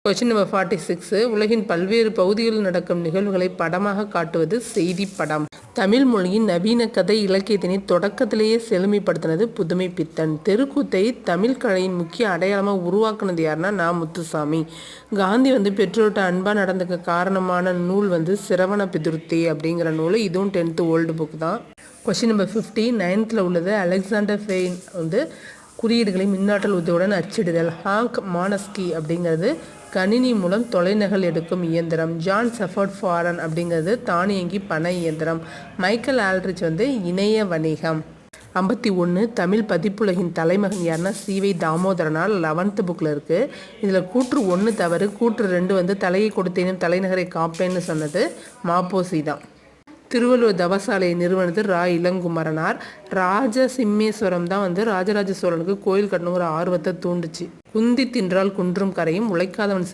Question number 46. உலகின் பல்வேறு பகுதிகளில் நடக்கும் நிகழ்வுகளை படமாக காட்டுவது செய்தி படம். தமிழ் மொழியின் நவீன கதை இலக்கியத்தினை தொடக்கத்திலேயே செழுமைப்படுத்தினது புதுமை பித்தன். தெருக்கூத்தை தமிழ் கலையின் முக்கிய அடையாளமாக உருவாக்குனது யாருன்னா நா. முத்துசாமி. காந்தி பெற்றோர்கிட்ட அன்பா நடந்துக்க காரணமான நூல் சிரவண பிதுர்த்தி அப்படிங்கிற நூல். இதுவும் 10th ஓல்டு புக் தான். Question number 50. 9th உள்ளது. அலெக்சாண்டர் ஃபெயின் குறியீடுகளை மின்னாற்றல் உதவியுடன் அச்சிடுதல். ஹாங்க் மானஸ்கி அப்படிங்கிறது கணினி மூலம் தொலைநகல் எடுக்கும் இயந்திரம். ஜான் சஃபர்ட் ஃபாரன் அப்படிங்கிறது தானியங்கி பண இயந்திரம். மைக்கேல் ஆல்ரிச் இணைய வணிகம். 51. தமிழ் பதிப்புலகின் தலைமகன் யாருன்னா சி.வை. தாமோதரனார். 11th புக்கில் இருக்குது. இதில் கூற்று 1 தவறு. கூற்று 2 தலையை கொடுத்தேனும் தலைநகரை காப்பேன்னு சொன்னது மாப்போசி தான். திருவள்ளுவர் தவசாலையை நிறுவனது ரா. இளங்குமரனார். ராஜசிம்மேஸ்வரம் தான் ராஜராஜ சோழனுக்கு கோயில் கட்டணுங்கிற ஆர்வத்தை தூண்டுச்சு. குந்தி தின்றால் குன்றும் கரையும், உழைக்காதவன்